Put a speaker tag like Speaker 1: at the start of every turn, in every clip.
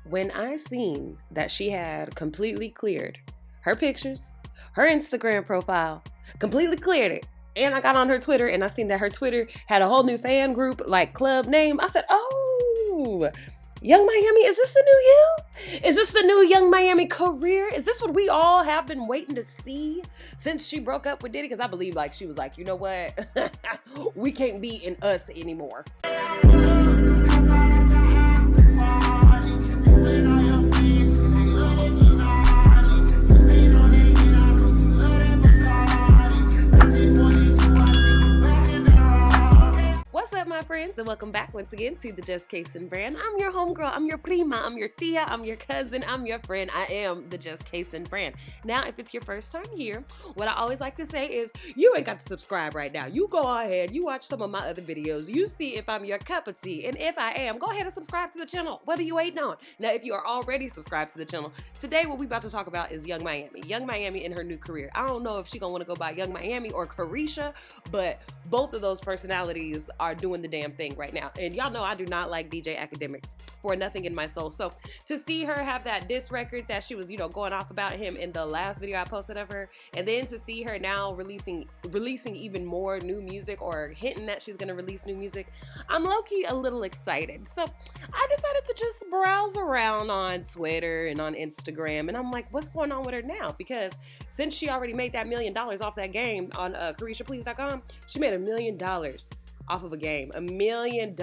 Speaker 1: When I seen that she had completely cleared her pictures, her Instagram profile, completely cleared it, and I got on her Twitter and I seen that her Twitter had a whole new fan group, like club name, I said, oh, Young Miami, is this the new you? Is this the new Young Miami career? Is this what we all have been waiting to see since she broke up with Diddy? Because I believe like she was like, you know what? We can't be in us anymore. What's up, my friends, and welcome back once again to the Just Casin brand. I'm your homegirl, I'm your prima, I'm your tia, I'm your cousin, I'm your friend. I am the Just Casin brand. Now, if it's your first time here, what I always like to say is, you ain't got to subscribe right now. You go ahead, you watch some of my other videos, you see if I'm your cup of tea, and if I am, go ahead and subscribe to the channel. What are you waiting on? Now, if you are already subscribed to the channel, today what we about to talk about is Young Miami. Young Miami in her new career. I don't know if she gonna want to go by Young Miami or Carisha, but both of those personalities are doing the damn thing right now. And y'all know I do not like DJ Akademiks for nothing in my soul. So to see her have that diss record that she was, going off about him in the last video I posted of her, and then to see her now releasing even more new music, or hinting that she's gonna release new music, I'm low-key a little excited. So I decided to just browse around on Twitter and on Instagram, and I'm like, what's going on with her now? Because since she already made that $1 million off that game on CarishaPlease.com, she made $1 million off of a game, $1 million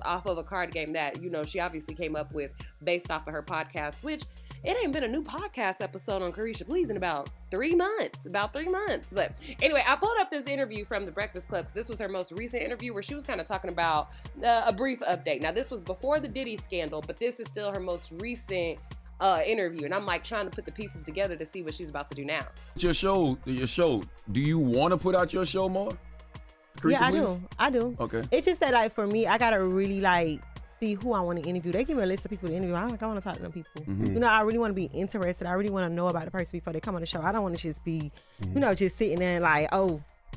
Speaker 1: off of a card game that, she obviously came up with based off of her podcast, which it ain't been a new podcast episode on Carisha Please in about 3 months. But anyway, I pulled up this interview from The Breakfast Club because this was her most recent interview where she was kind of talking about a brief update. Now, this was before the Diddy scandal, but this is still her most recent interview, and I'm like trying to put the pieces together to see what she's about to do now.
Speaker 2: Your show, do you want to put out your show more? Carisha,
Speaker 3: yeah, I do.
Speaker 2: Okay.
Speaker 3: It's just that, like, for me, I gotta really see who I want to interview. They give me a list of people to interview. I want to talk to them people.
Speaker 2: Mm-hmm.
Speaker 3: I really want to be interested. I really want to know about the person before they come on the show. I don't want to just be, just sitting there like,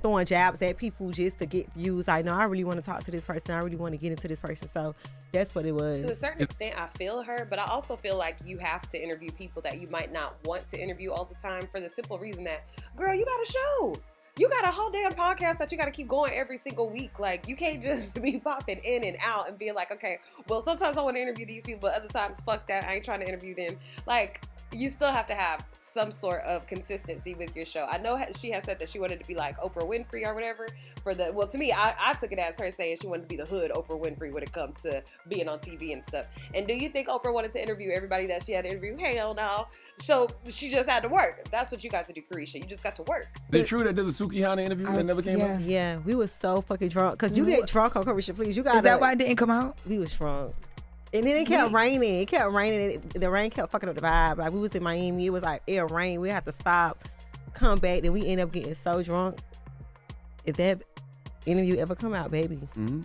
Speaker 3: throwing jabs at people just to get views. I know I really want to talk to this person. I really want to get into this person. So that's what it was.
Speaker 1: To a certain extent, I feel her, but I also feel like you have to interview people that you might not want to interview all the time, for the simple reason that, girl, you got a show. You got a whole damn podcast that you got to keep going every single week. Like, you can't just be popping in and out and being like, okay, well, sometimes I want to interview these people, but other times, fuck that. I ain't trying to interview them. Like, you still have to have some sort of consistency with your show. I know she has said that she wanted to be like Oprah Winfrey or whatever to me, I took it as her saying she wanted to be the hood Oprah Winfrey when it comes to being on TV and stuff. And do you think Oprah wanted to interview everybody that she had to interview? Hell no. So she just had to work. That's what you got to do, Carisha. You just got to work.
Speaker 2: Is it true that there's a Suki Hana interview that never came out?
Speaker 3: Yeah, we was so fucking drunk. Because you get drunk on Carisha Please. Is
Speaker 4: that why it didn't come out?
Speaker 3: We was drunk. And then it kept raining. The rain kept fucking up the vibe. Like, we was in Miami. It was like, it rained. We had to stop, come back. Then we ended up getting so drunk. If that interview ever come out, baby.
Speaker 2: Mm-hmm.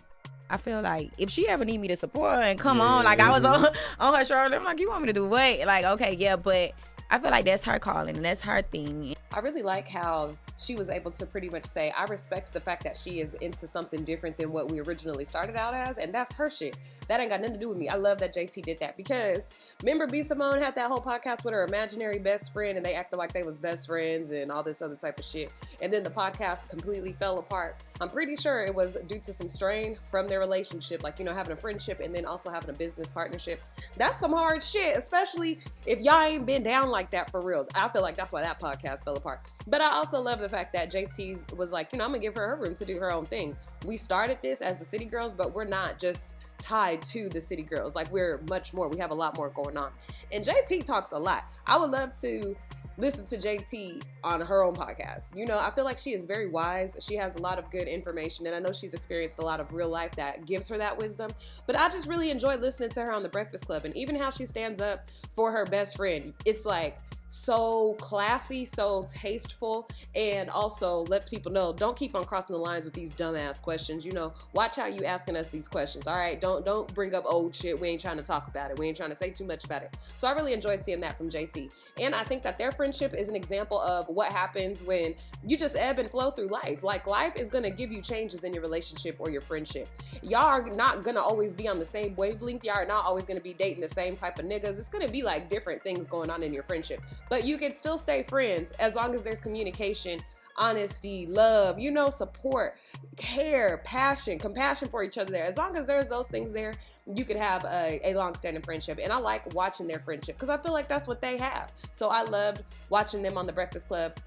Speaker 4: I feel like if she ever need me to support her and come on, like I was on her shoulder, I'm like, you want me to do what? Like, okay, yeah, but I feel like that's her calling and that's her thing.
Speaker 1: I really like how she was able to pretty much say, I respect the fact that she is into something different than what we originally started out as, and that's her shit. That ain't got nothing to do with me. I love that JT did that, because remember B. Simone had that whole podcast with her imaginary best friend, and they acted like they was best friends and all this other type of shit, and then the podcast completely fell apart. I'm pretty sure it was due to some strain from their relationship, like, having a friendship and then also having a business partnership. That's some hard shit, especially if y'all ain't been down like that for real. I feel like that's why that podcast fell apart. But I also love the fact that JT was like, I'm gonna give her room to do her own thing. We started this as the City Girls, but we're not just tied to the City Girls. Like, we're much more. We have a lot more going on. And JT talks a lot. I would love to listen to JT on her own podcast. I feel like she is very wise. She has a lot of good information, and I know she's experienced a lot of real life that gives her that wisdom. But I just really enjoy listening to her on The Breakfast Club, and even how she stands up for her best friend. It's like so classy, so tasteful, and also lets people know, don't keep on crossing the lines with these dumbass questions. You know, watch how you asking us these questions. All right, don't bring up old shit. We ain't trying to talk about it. We ain't trying to say too much about it. So I really enjoyed seeing that from JT. And I think that their friendship is an example of what happens when you just ebb and flow through life. Like, life is gonna give you changes in your relationship or your friendship. Y'all are not gonna always be on the same wavelength. Y'all are not always gonna be dating the same type of niggas. It's gonna be like different things going on in your friendship. But you can still stay friends as long as there's communication, honesty, love, you know, support, care, passion, compassion for each other there. As long as there's those things there, you could have a long-standing friendship. And I like watching their friendship because I feel like that's what they have. So I loved watching them on The Breakfast Club.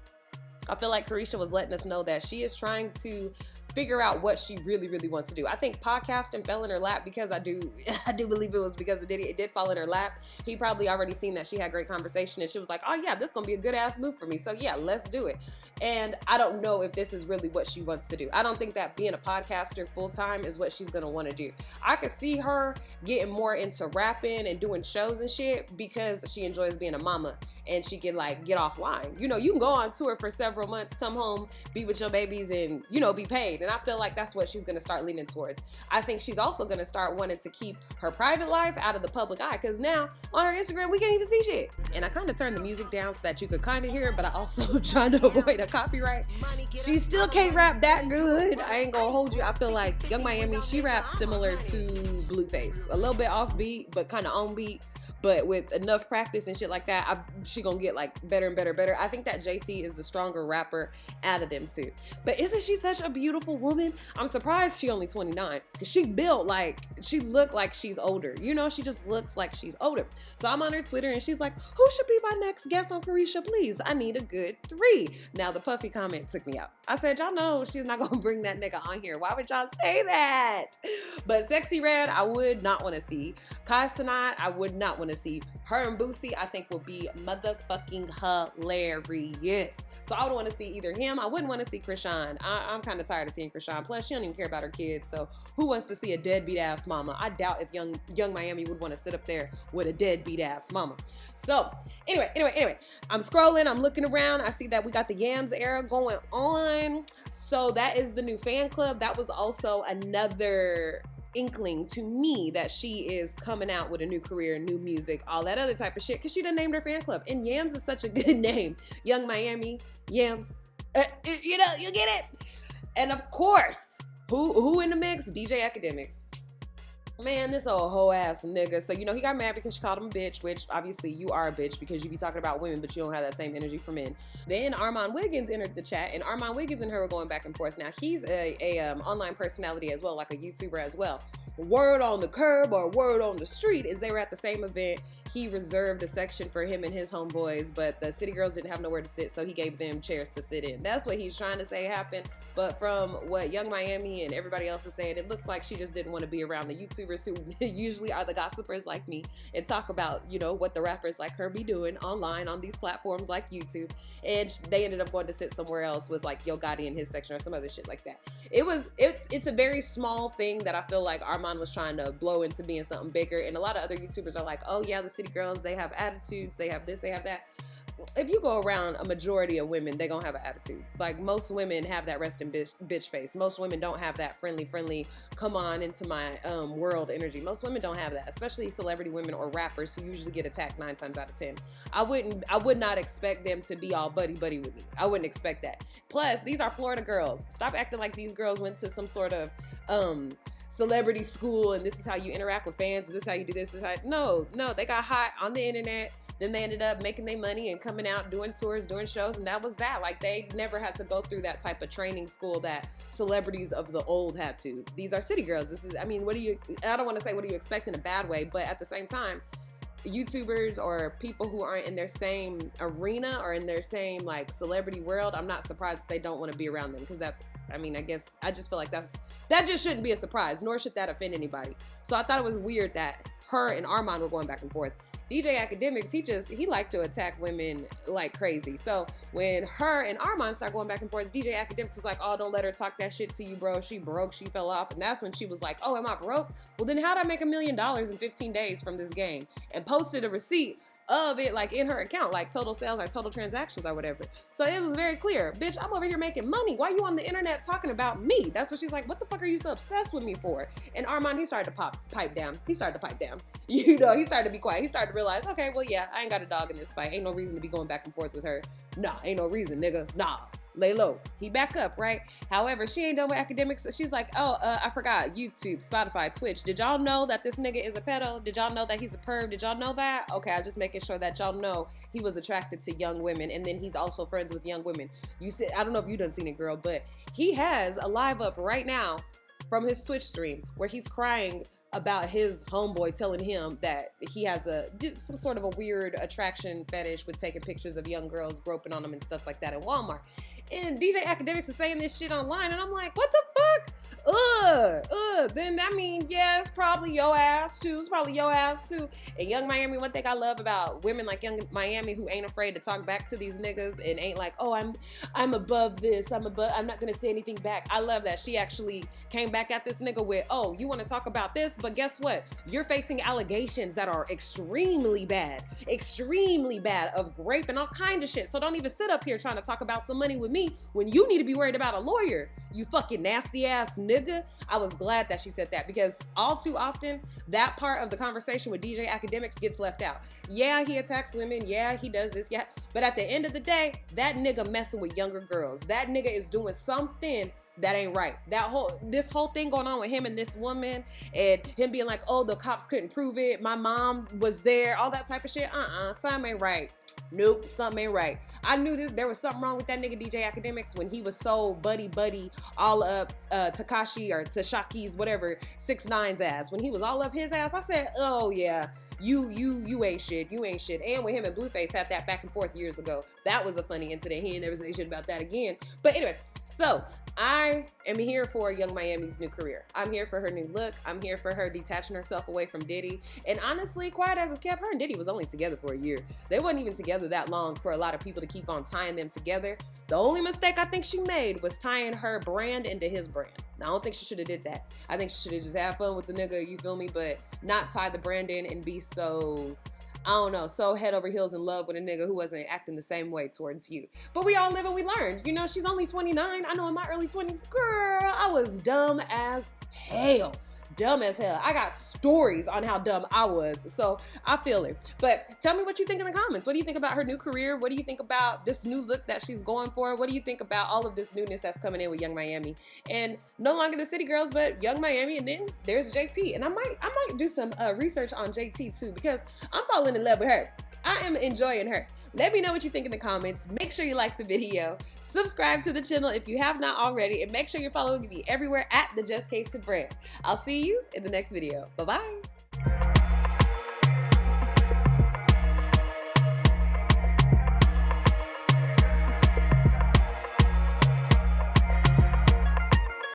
Speaker 1: I feel like Carisha was letting us know that she is trying to figure out what she really wants to do. I think podcasting fell in her lap because I do believe it was because it did fall in her lap. He probably already seen that she had great conversation and she was like, oh yeah, this is gonna be a good ass move for me. So yeah, let's do it. And I don't know if this is really what she wants to do. I don't think that being a podcaster full time is what she's gonna want to do. I could see her getting more into rapping and doing shows and shit because she enjoys being a mama and she can like get offline. You know, you can go on tour for several months, come home, be with your babies and, you know, be paid. And I feel like that's what she's going to start leaning towards. I think she's also going to start wanting to keep her private life out of the public eye because now on her Instagram, we can't even see shit. And I kind of turned the music down so that you could kind of hear it, but I also trying to avoid a copyright. She still can't rap that good. I ain't going to hold you. I feel like Young Miami, she raps similar to Blueface. A little bit off beat, but kind of on beat. But with enough practice and shit like that, she gonna get like better and better. I think that JT is the stronger rapper out of them two. But isn't she such a beautiful woman? I'm surprised she only 29 because she looked like she's older. You know, she just looks like she's older. So I'm on her Twitter and she's like, who should be my next guest on Carisha, please? I need a good 3. Now the Puffy comment took me out. I said, y'all know she's not gonna bring that nigga on here. Why would y'all say that? But Sexy Red, I would not want to see. Kai Cenat, I would not want to see. Her and Boosie, I think, will be motherfucking hilarious. So I would want to see either him. I wouldn't want to see Krishan. I'm kind of tired of seeing Krishan. Plus, she don't even care about her kids. So who wants to see a deadbeat ass mama? I doubt if young Miami would want to sit up there with a deadbeat ass mama. So anyway, I'm scrolling. I'm looking around. I see that we got the Yams era going on. So that is the new fan club. That was also another inkling to me that she is coming out with a new career, new music, all that other type of shit, because she done named her fan club. And Yams is such a good name. Young Miami, Yams, you know, you get it. And of course, who in the mix? DJ Akademiks. Man, this old hoe ass nigga. So, you know, he got mad because she called him a bitch, which obviously you are a bitch because you be talking about women, but you don't have that same energy for men. Then Armand Wiggins entered the chat, and Armand Wiggins and her were going back and forth. Now, he's a online personality as well, like a YouTuber as well. Word on the curb or word on the street is they were at the same event. He reserved a section for him and his homeboys, but the city girls didn't have nowhere to sit, so he gave them chairs to sit in. That's what he's trying to say happened. But from what Young Miami and everybody else is saying, it looks like she just didn't want to be around the YouTubers who usually are the gossipers like me and talk about, you know, what the rappers like her be doing online on these platforms like YouTube. And they ended up going to sit somewhere else with like Yo Gotti in his section or some other shit like that. It's a very small thing that I feel like Armand was trying to blow into being something bigger. And a lot of other YouTubers are like, oh yeah, the city girls, they have attitudes, they have this, they have that. If you go around a majority of women, they gonna have an attitude. Like, most women have that resting bitch face. Most women don't have that friendly, come on into my world energy. Most women don't have that, especially celebrity women or rappers who usually get attacked 9 times out of 10. I would not expect them to be all buddy with me. I wouldn't expect that. Plus, these are Florida girls. Stop acting like these girls went to some sort of celebrity school and this is how you interact with fans, this is how you do this, no, they got hot on the internet. Then they ended up making their money and coming out, doing tours, doing shows, and that was that. Like, they never had to go through that type of training school that celebrities of the old had to. These are city girls. I don't want to say what do you expect in a bad way, but at the same time, YouTubers or people who aren't in their same arena or in their same like celebrity world, I'm not surprised that they don't want to be around them, because I just feel like that just shouldn't be a surprise, nor should that offend anybody. So I thought it was weird that her and Armand were going back and forth. DJ Akademiks, he liked to attack women like crazy. So when her and Armand started going back and forth, DJ Akademiks was like, oh, don't let her talk that shit to you, bro. She broke, she fell off. And that's when she was like, oh, am I broke? Well, then how'd I make $1 million in 15 days from this game? And posted a receipt of it, like in her account, like total sales or total transactions or whatever. So it was very clear, bitch, I'm over here making money. Why you on the internet talking about me? That's what she's like, what the fuck are you so obsessed with me for? And Armand, he started to pipe down. He started to pipe down. You know, he started to be quiet. He started to realize, okay, well, yeah, I ain't got a dog in this fight. Ain't no reason to be going back and forth with her. Nah, ain't no reason, nigga. Nah. Lay low. He back up, right? However, she ain't done with academics. She's like, I forgot. YouTube, Spotify, Twitch. Did y'all know that this nigga is a pedo? Did y'all know that he's a perv? Did y'all know that? Okay, I'm just making sure that y'all know he was attracted to young women, and then he's also friends with young women. You said, I don't know if you done seen it, girl, but he has a live up right now from his Twitch stream where he's crying about his homeboy telling him that he has some sort of a weird attraction fetish with taking pictures of young girls, groping on them and stuff like that in Walmart. And DJ Akademiks is saying this shit online, and I'm like, what the fuck? Then that means, yeah, it's probably your ass too. It's probably your ass too. And Young Miami, one thing I love about women like Young Miami who ain't afraid to talk back to these niggas and ain't like, oh, I'm above this. I'm not gonna say anything back. I love that she actually came back at this nigga with, oh, you want to talk about this, but guess what? You're facing allegations that are extremely bad of rape and all kind of shit. So don't even sit up here trying to talk about some money with me when you need to be worried about a lawyer, you fucking nasty ass nigga. I was glad that she said that because all too often that part of the conversation with DJ Akademiks gets left out. Yeah, he attacks women. Yeah, he does this. Yeah, but at the end of the day, that nigga messing with younger girls. That nigga is doing something that ain't right. This whole thing going on with him and this woman and him being like, oh, the cops couldn't prove it. My mom was there. All that type of shit. Something ain't right. Nope, something ain't right. I knew there was something wrong with that nigga DJ Akademiks when he was so buddy all up Tekashi or Tashaki's whatever 6ix9ine's ass. When he was all up his ass, I said, oh yeah, you ain't shit. You ain't shit. And when him and Blueface had that back and forth years ago, that was a funny incident. He ain't never say shit about that again. But anyway, so I am here for Young Miami's new career. I'm here for her new look. I'm here for her detaching herself away from Diddy. And honestly, quiet as it's kept, her and Diddy was only together for a year. They wasn't even together that long for a lot of people to keep on tying them together. The only mistake I think she made was tying her brand into his brand. Now, I don't think she should have did that. I think she should have just had fun with the nigga, you feel me? But not tie the brand in and be so, I don't know, so head over heels in love with a nigga who wasn't acting the same way towards you. But we all live and we learn. You know, she's only 29. I know in my early 20s, girl, I was dumb as hell. Dumb as hell. I got stories on how dumb I was. So I feel it. But tell me what you think in the comments. What do you think about her new career? What do you think about this new look that she's going for? What do you think about all of this newness that's coming in with Young Miami? And no longer the City Girls, but Young Miami, and then there's JT. And I might do some research on JT too, because I'm falling in love with her. I am enjoying her. Let me know what you think in the comments. Make sure you like the video. Subscribe to the channel if you have not already. And make sure you're following me everywhere at the Just Case and Brand. I'll see you in the next video. Bye-bye.